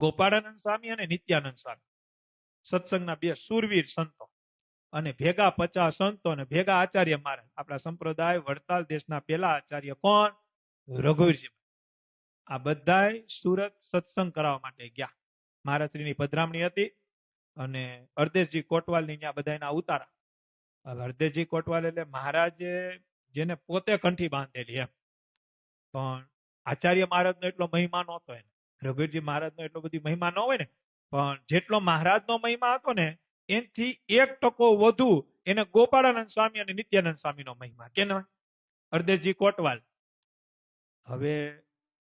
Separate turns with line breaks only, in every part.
ગોપાળાનંદ સ્વામી અને નિત્યાનંદ સ્વામી સત્સંગના બે સુરવીર સંતો, અને ભેગા 50 સંતો અને ભેગા આચાર્ય મહારાજ. આપણા સંપ્રદાય વડતાલ દેશના પેલા આચાર્ય કોણ? રઘુવીરજી. આ બધાય સુરત સત્સંગ કરાવવા માટે ગયા. મહારાજશ્રીની પધરામણી હતી અને અર્ધેશજી કોટવાલની ત્યાં બધાના ઉતારા. હવે અર્ધેશજી કોટવાલ એટલે મહારાજે જેને પોતે કંઠી બાંધેલી એમ. પણ આચાર્ય મહારાજનો એટલો મહિમા નહોતો એને. રઘુવીરજી મહારાજનો એટલો બધી મહિમા ન હોય ને, પણ જેટલો મહારાજનો મહિમા હતો ને એનથી 1% વધુ એને ગોપાળાનંદ સ્વામી અને નિત્યાનંદ સ્વામીનો મહિમા. કેનો? અર્ધેશજી કોટવાલ. હવે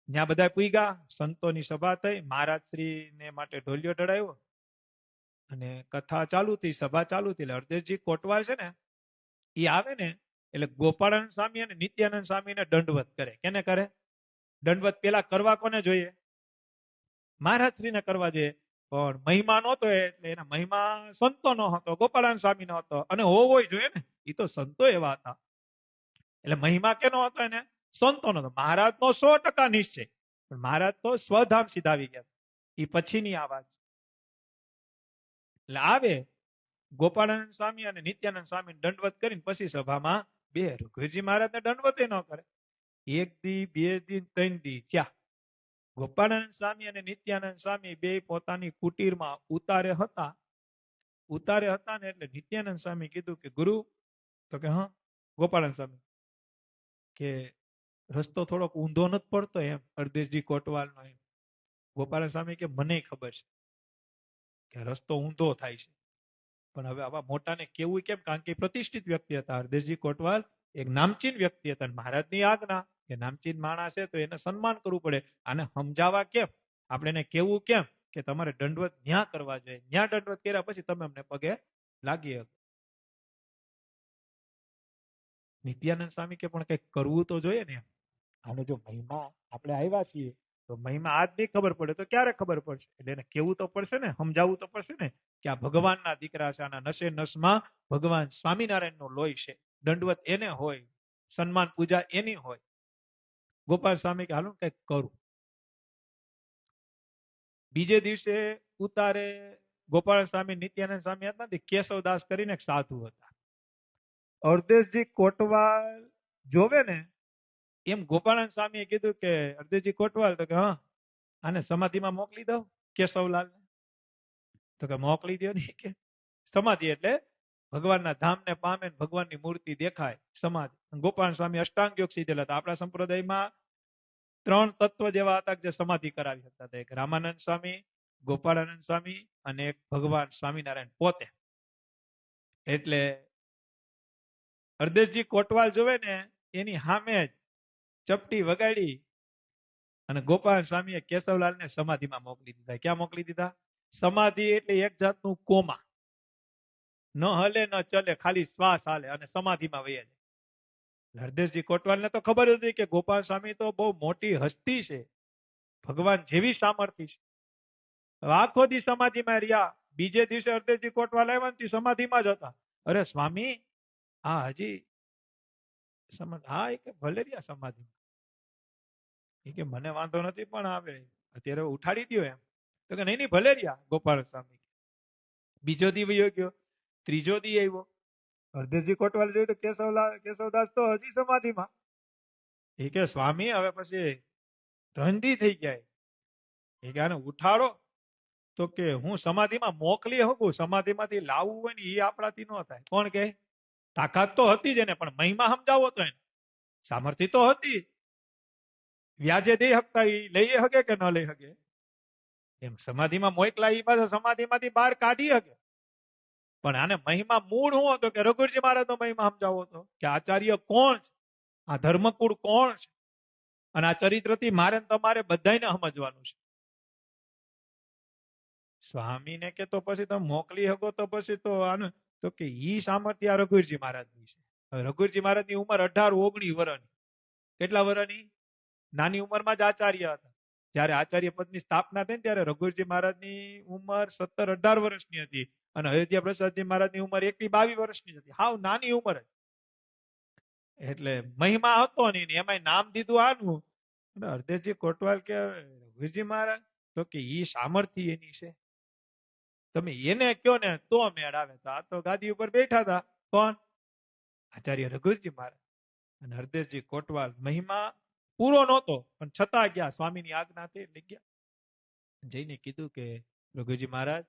ત્યાં બધા પૂગ્યા, સંતોની સભા થઈ, મહારાજશ્રીને માટે ઢોલિયો ઢળાયો અને કથા ચાલુ થઈ, સભા ચાલુ થઈ. એટલે અર્ધેશજી કોટવાલ છે ને એ આવે ને એટલે ગોપાળાનંદ સ્વામી અને નિત્યાનંદ સ્વામીને દંડવત કરે. કેને કરે? દંડવત પેલા કરવા કોને જોઈએ? મહારાજશ્રીને કરવા જોઈએ. પણ મહિમા નહોતો એટલે એના મહિમા સંતો નો હતો, ગોપાળાનંદ સ્વામી નો હતો, અને હોવો જોઈએ ને, એ તો સંતો એવા હતા. એટલે મહિમા કેનો હતો? એને સંતો નો. મહારાજ નો 100% નિશ્ચય, પણ મહારાજ તો સ્વધામ સીધાવી ગયા. એ પછીની આ વાત. એટલે આવે ગોપાળાનંદ સ્વામી અને નિત્યાનંદ સ્વામી દંડવત કરીને પછી સભામાં બે. રઘુવીરજી મહારાજને દંડવત ન કરે. 1 દી 2 દી 3 દી થયા. ગોપાળાનંદ સ્વામી અને નિત્યાનંદ સ્વામી બે પોતાની કુટીરમાં ઉતારે હતા. ઉતારે હતા ને એટલે નિત્યાનંદ સ્વામી કીધું કે ગુરુ. તો કે હા. ગોપાળાનંદ સ્વામી કે રસ્તો થોડોક ઊંધો નથી પડતો એમ અર્ધેશજી કોટવાલનો એમ. ગોપાળાનંદ સ્વામી કે મને ખબર છે કે રસ્તો ઊંધો થાય છે, પણ હવે આવા મોટાને કેવું કેમ? કારણ કે પ્રતિષ્ઠિત વ્યક્તિ હતા. હરદેશજી કોટવાલ એક નામચીન વ્યક્તિ હતા. મહારાજની આજ્ઞા કે નામચીન માણસ છે તો એને સન્માન કરવું પડે. આને સમજાવવા કેમ? આપણે એને કેવું કેમ કે તમારે દંડવત ન્યા કરવા જોઈએ? ન્યા દંડવત કર્યા પછી તમે અમને પગે લાગી શકો. નિત્યાનંદ સ્વામી કે પણ કઈક કરવું તો જોઈએ ને. આને જો મહિમા આપણે આવ્યા છીએ તો મહિમા આજ નહીં ખબર પડે તો ક્યારે ખબર પડશે? એટલે એને કેવું તો પડશે ને, સમજાવવું તો પડશે ને કે આ ભગવાનના દીકરા છે, આના નશે નસમાં ભગવાન સ્વામિનારાયણ નો લોહી છે, દંડવત એને હોય, સન્માન પૂજા એની હોય. ગોપાલ સ્વામી કે હાલો કઈક કરું. બીજે દિવસે ઉતારે ગોપાલ સ્વામી નિત્યાનંદ સ્વામી હતા, કેશવદાસ કરીને એક સાધુ હતા. અર્ધેશજી કોટવાલ જોવે ને એમ ગોપાળાનંદ સ્વામીએ કીધું કે અર્ધેશજી કોટવાલ. તો કે હા, આને સમાધિમાં મોકલી દઉં કેશવલાલ. તો કે મોકલી દો ને. કે સમાધિ એટલે ભગવાનના ધામને પામે, ભગવાનની મૂર્તિ દેખાય, સમાધિ. ગોપાળાનંદ સ્વામી અષ્ટાંગ યોગ સીધેલા હતા. આપણા સંપ્રદાયમાં 3 તત્વ જેવા હતા જે સમાધિ કરાવી શકતા હતા. એક રામાનંદ સ્વામી, ગોપાળાનંદ સ્વામી અને એક ભગવાન સ્વામિનારાયણ પોતે. એટલે હરદેશજી કોટવાલ જોવે ને એની સામે જ ચપટી વગાડી અને ગોપાલ સ્વામીએ કેશવલાલને સમાધિમાં મોકલી દીધા. ક્યાં મોકલી દીધા? સમાધિ એટલે એક જાતનું કોમા. ન હલે ન ચલે, ખાલી શ્વાસ હાલે અને સમાધિમાં વહી જાય. હરદેશજી કોટવાલને તો ખબર હતી કે ગોપાલ સ્વામી તો બહુ મોટી હસ્તી છે, ભગવાન જેવી સામર્થ્ય છે. આખો દી સમાધિમાં રહ્યા. બીજે દિવસે હરદેશજી કોટવાલ આવ્યા ને સમાધિમાં જ હતા. અરે સ્વામી, હા હજી હા એ કે ભલે રહ્યા સમાધિમાં. એ કે મને વાંધો નથી, પણ આવે અત્યારે ઉઠાડી દો એમ. તો કે નહીં ભલે રહ્યા. ગોપાલ સ્વામી બીજો દી વયો ગયો, ત્રીજો દી આવ્યો. હરદેશજી કોટવાલ જોયું તો કેશવદાસ તો હજી સમાધિમાં. એ કે સ્વામી હવે પછી 3 દી થઈ ગયા. એ કે આને ઉઠાડો. તો કે હું સમાધિમાં મોકલી શકું, સમાધિમાંથી લાવવું હોય ને એ આપણાથી ન થાય. કોણ કે? તાકાત તો હતી જ એને, પણ મહિમા સમજાવો તો એને સામર્થ્ય તો હતી. વ્યાજે દઈ શકતા, એ લઈ શકે કે ન લઈ શકે? એમ સમાધિમાં મોકલા એ પાછા સમાધિમાંથી બહાર કાઢી શકે. પણ આને મહિમા મૂળ શું હતો કે રઘુવીરજી મહારાજનો મહિમા સમજાવો હતો કે આચાર્ય કોણ છે, આ ધર્મકુળ કોણ છે, અને આ ચરિત્રથી મારે તમારે બધાને સમજવાનું છે. સ્વામીને કે તો પછી તમે મોકલી શકો તો પછી તો આને. તો કે ઈ સામર્થ્ય આ રઘુવીરજી મહારાજની છે. રઘુવીરજી મહારાજની ઉંમર 18-19 વર્ષની. કેટલા વર્ષની? નાની ઉંમરમાં જ આચાર્ય હતા. જયારે આચાર્ય પદની સ્થાપના થઈ ત્યારે રઘુવીરજી મહારાજની ઉંમર 17-18 વર્ષની હતી અને અયોધ્યા પ્રસાદજી મહારાજની ઉંમર 21-22 વર્ષની હતી. હાવ નાની ઉંમર. એટલે મહિમા હતો ને એમાંય નામ દીધું આનું. હરદેશજી કોટવાલ કે રઘુવીરજી મહારાજ તો કે ઈ સામર્થ્ય એની છે, તમે એને કયો ને તો મેળ આવે. તો આ તો ગાદી ઉપર બેઠા હતા, કોણ? આચાર્ય રઘુજી મહારાજ. અને હરદેવજી કોટવાલ મહિમા પૂરો નહોતો પણ છતાં ગયા, સ્વામીની આજ્ઞા થઈ એટલે ગયા. જઈને કીધું કે રઘુજી મહારાજ,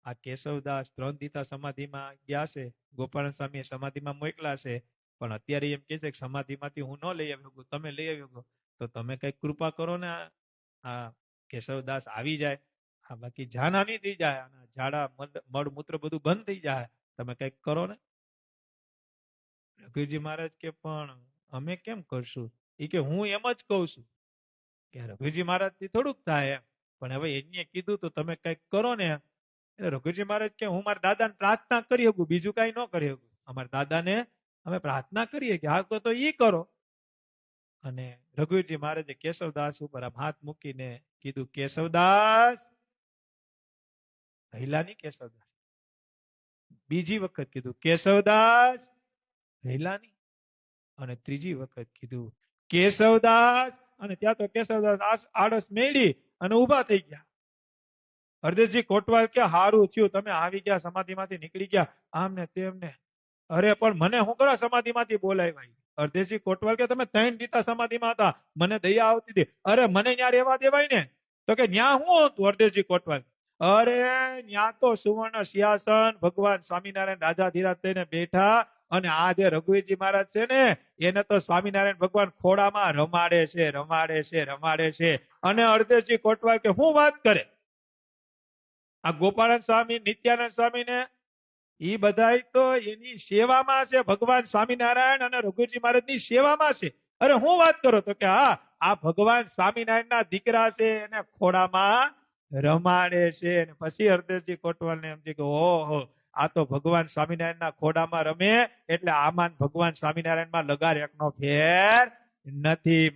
આ કેશવદાસ 3 દીતા સમાધિમાં ગયા છે, ગોપાલ સ્વામીએ સમાધિમાં મોકલા છે, પણ અત્યારે એમ કે છે કે સમાધિમાંથી હું ન લઈ આવ્યો, તમે લઈ આવ્યો, તો તમે કઈક કૃપા કરો ને, આ કેશવદાસ આવી જાય. હા, બાકી જાનહાની થઈ જાય, અને ઝાડા મળ મૂત્ર બધું બંધ થઈ જાય, તમે કઈક કરો ને. રઘુજી મહારાજ કે પણ અમે કેમ કરશું? એ કે હું એમ જ કઉ છું કે રઘુજી મહારાજ થી થોડુંક થાય એમ, પણ હવે એને કીધું તો તમે કઈક કરો ને. એટલે રઘુજી મહારાજ કે હું મારા દાદાને પ્રાર્થના કરી શકું, બીજું કઈ ન કરી શકું. અમારા દાદાને અમે પ્રાર્થના કરીએ કે હા તો ઈ કરો. અને રઘુજી મહારાજે કેશવદાસ ઉપર આમ હાથ મૂકીને કીધું, કેશવદાસ. પહેલાની કેશવદાસ. બીજી વખત કીધું, કેશવદાસ. પહેલાની. અને ત્રીજી વખત કીધું, કેશવદાસ. અને ત્યાં તો કેશવદાસ આળસ મેળી અને ઉભા થઈ ગયા. હરદેવજી કોટવાલ કે હારું થયું તમે આવી ગયા, સમાધિમાંથી નીકળી ગયા, આમ ને તેમ ને. અરે પણ મને શું કરો સમાધિમાંથી બોલાવ્યા? હરદેવજી કોટવાલ કે તમે 3 દીતા સમાધિમાં હતા, મને દયા આવતી હતી, અરે મને ન્યા રહેવા દેવાય ને. તો કે ન્યા શું હતું? હરદેવજી કોટવાલ, અરે ન્યા તો સુવર્ણ સિંહાસન, ભગવાન સ્વામિનારાયણ રાજાધીરાજ થઈને બેઠા, અને આ જે રઘુવીરજી મહારાજ છે ને, એને તો સ્વામિનારાયણ ભગવાન ખોડામાં રમાડે છે, રમાડે છે, રમાડે છે. અને હરદેવજી કોટવાલ કે શું વાત કરે? આ ગોપાળન સ્વામી, નિત્યાનંદ સ્વામી ને એ બધા તો એની સેવામાં છે, ભગવાન સ્વામિનારાયણ અને રઘુજી મહારાજની સેવામાં છે. અરે હું વાત કરો? તો કે હા, આ ભગવાન સ્વામિનારાયણના દીકરા છે, એને ખોડામાં રમાડે છે. અને પછી હરદેવજી કોટવાલને એમ કે ઓહો, આ તો ભગવાન સ્વામિનારાયણના ખોડામાં રમે, એટલે આમાં ભગવાન સ્વામિનારાયણમાં લગાર એકનો ફેર નથી.